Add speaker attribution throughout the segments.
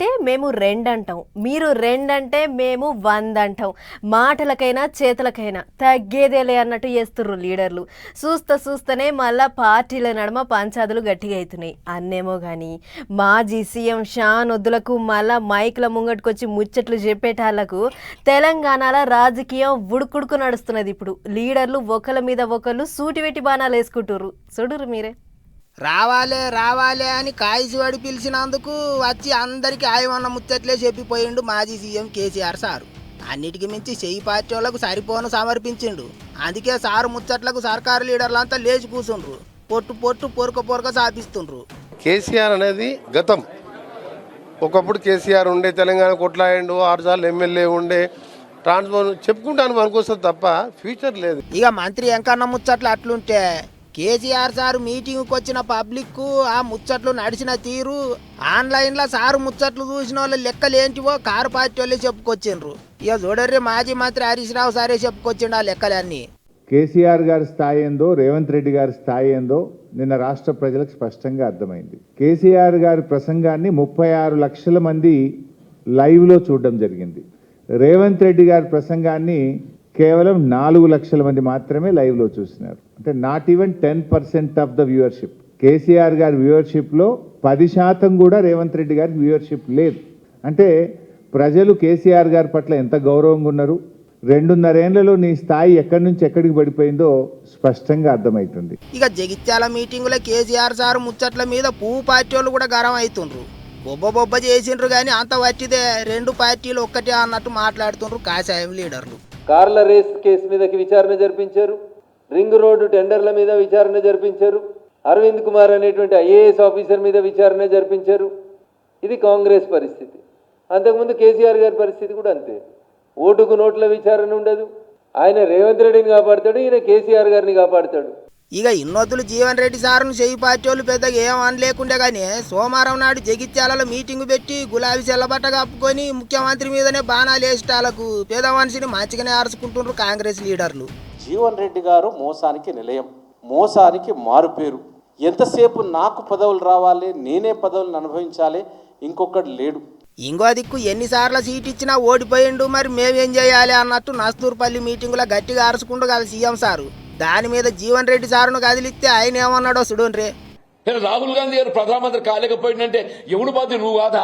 Speaker 1: ఒకటంటే మేము రెండంటాం, మీరు రెండంటే మేము 100 అంటాం. మాటలకైనా చేతలకైనా తగ్గేదేలే అన్నట్టు చేస్తుర్రు లీడర్లు. చూస్తూనే మళ్ళా పార్టీల నడుమ పంచాదులు గట్టిగా అవుతున్నాయి. అన్నేమో కానీ మాజీ సీఎం షాన్ వద్దులకు మళ్ళా మైక్ల ముంగట్టుకొచ్చి ముచ్చట్లు చెప్పేటాళ్లకు తెలంగాణలో రాజకీయం ఉడుకుడుకు నడుస్తున్నది. ఇప్పుడు లీడర్లు ఒకళ్ళ మీద ఒకళ్ళు సూటివెట్టి బాణాలు వేసుకుంటుర్రు. చూడురు మీరే.
Speaker 2: రావాలే అని కాయిసివాడి పిలిచినందుకు వచ్చి అందరికీ ఆయమన్న ముచ్చట్లే చెప్పిపోయిండు మాజీ సీఎం కేసీఆర్ సారు. అన్నిటికి మించి చెయ్యి పార్టీ వాళ్ళకు సరిపోను సమర్పించిండు. అందుకే సారు ముచ్చట్లకు సర్కారు లీడర్లంతా లేచి కూర్చుండ్రు, పొట్టు పొరక సాపిస్తుండ్రు.
Speaker 3: కేసీఆర్ అనేది గతం. ఒకప్పుడు కేసీఆర్ ఉండే తెలంగాణ కొట్లాయండు, 6 సార్లు ఎమ్మెల్యే ఉండే, ట్రాన్స్ఫర్ చెప్పుకుంటాను అనుకొస్తుంది తప్ప ఫ్యూచర్ లేదు.
Speaker 2: ఇక మంత్రి ఎంకన్న ముచ్చట్లు అట్లుంటే కేసీఆర్ సారు మీటింగ్కి వచ్చిన పబ్లిక్ ఆ ముచ్చట్లు నడిచిన తీరు ఆన్లైన్లో సారు ముచ్చట్లు చూసిన వాళ్ళ లెక్కలేంటివో కారు పార్టీ వాళ్ళే చెప్పుకొచ్చిండ్రు. ఇక చూడర్రి మాజీ మంత్రి హరీష్ రావు సారే చెప్పుకొచ్చిండు ఆ లెక్కలన్నీ.
Speaker 4: కేసీఆర్ గారి స్థాయి ఏందో, రేవంత్ రెడ్డి గారి స్థాయి ఏందో నిన్న రాష్ట్ర ప్రజలకు స్పష్టంగా అర్థమైంది. కేసీఆర్ గారి ప్రసంగాన్ని 36 లక్షల మంది లైవ్లో చూడడం జరిగింది. రేవంత్ రెడ్డి గారి ప్రసంగాన్ని కేవలం 4 లక్షల మంది మాత్రమే లైవ్లో చూసినారు. అంటే not even 10% of the viewership. KCR గారి వ్యూవర్షిప్లో 10% కూడా రేవంత్ రెడ్డి గారికి వ్యూవర్షిప్ లేదు. అంటే ప్రజలు కేసీఆర్ గారి పట్ల ఎంత గౌరవంగా ఉన్నారు, 2.5 ఏళ్లలో నీ స్థాయి ఎక్కడి నుంచి ఎక్కడికి పడిపోయిందో స్పష్టంగా అర్థమవుతుంది.
Speaker 2: ఇక జగిత్యాల మీటింగులో కేసీఆర్ సార్ ముచ్చట్ల మీద పువ్వు పార్టీ వాళ్ళు కూడా గరం అవుతుండ్రు. బొబ్బ చేసిండ్రు కానీ అంత వట్టిదే, 2 పార్టీలు ఒక్కటే అన్నట్టు మాట్లాడుతుండ్రు కాషాయం లీడర్లు.
Speaker 5: కార్ల రేస్ కేసు మీద విచారణ జరిపించారు, రింగ్ రోడ్డు టెండర్ల మీద విచారణ జరిపించారు, అరవింద్ కుమార్ అనేటువంటి ఐఏఎస్ ఆఫీసర్ మీద విచారణ జరిపించారు. ఇది కాంగ్రెస్ పరిస్థితి. అంతకుముందు కేసీఆర్ గారి పరిస్థితి కూడా అంతే. ఓటుకు నోట్ల విచారణ ఉండదు. ఆయన రేవంత్ రెడ్డిని కాపాడుతాడు, ఈయన కేసీఆర్ గారిని కాపాడుతాడు.
Speaker 2: ఇక ఇన్నొద్దులు జీవన్ రెడ్డి సారును చెయ్యి పార్టీ వాళ్ళు పెద్దగా ఏం అనలేకుండే కానీ సోమవారం నాడు జగిత్యాలలో మీటింగ్ పెట్టి గులాబీ చెల్లబట్ట కప్పుకొని ముఖ్యమంత్రి మీదనే బాణాలు వేసేటాలకు పేద మనిషిని మంచిగానే ఆరుచుకుంటుండ్రు కాంగ్రెస్ లీడర్లు.
Speaker 6: జీవన్ రెడ్డి గారు మోసానికి నిలయం, మోసానికి మారుపేరు. ఎంతసేపు నాకు పదవులు రావాలి, నేనే పదవులను అనుభవించాలి, ఇంకొకటి లేడు.
Speaker 2: ఇంకో దిక్కు ఎన్నిసార్లు సీట్ ఇచ్చినా ఓడిపోయిండు, మరి మేమేం చేయాలి అన్నట్టు నస్తూర్పల్లి మీటింగులో గట్టిగా అరుచుకుంటూ కదా సీఎం సారు. దాని మీద జీవన్ రెడ్డి సారును కదిలిస్తే ఆయన ఏమన్నాడో చూడండి.
Speaker 7: రాహుల్ గాంధీ గారు ప్రధానమంత్రి కాలేకపోయిందంటే ఎవడు బాధ్యత, నువ్వు కాదా?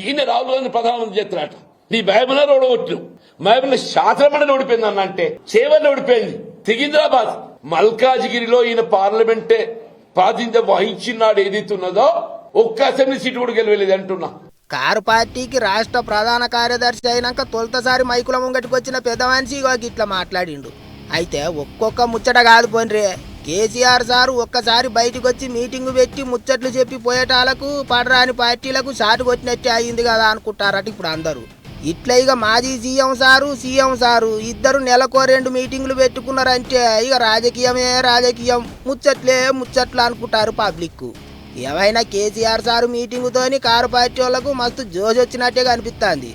Speaker 7: ఈయన రాహుల్ గాంధీ ప్రధానమంత్రి చేస్తున్నాడు. నీ బైబిల్ ఓడగొట్టు, బైబిల్ శాస్త్రమండలి ఓడిపోయింది అన్నంటే, చేవల్లి ఓడిపోయింది, సికింద్రాబాద్ మల్కాజిగిరిలో ఈయన పార్లమెంటే ప్రాతినిధ్యం వహించినాడు. ఏదైతున్నదో ఒక్క అసెంబ్లీ సీటు కూడా గెలవలేదు అంటున్నా.
Speaker 2: కారు పార్టీకి రాష్ట్ర ప్రధాన కార్యదర్శి అయినాక తొలతసారి మైకుల ముంగటికి వచ్చిన పెద్ద మనిషి ఇట్లా మాట్లాడిండు. అయితే ఒక్కొక్క ముచ్చట కాదు పోన్రే, కేసీఆర్ సారు ఒక్కసారి బయటకు వచ్చి మీటింగ్ పెట్టి ముచ్చట్లు చెప్పి పోయేటాలకు పడరాని పార్టీలకు షాటు కొట్టినట్టే అయింది కదా అనుకుంటారట ఇప్పుడు అందరూ. ఇట్లా ఇక మాజీ సీఎం సారు ఇద్దరు నెలకో 2 మీటింగులు పెట్టుకున్నారంటే ఇక రాజకీయం, ముచ్చట్లు అనుకుంటారు పబ్లిక్. ఏమైనా కేసీఆర్ సారు మీటింగుతోని కారు పార్టీ వాళ్లకు మస్తు జోష్ వచ్చినట్టే కనిపిస్తుంది.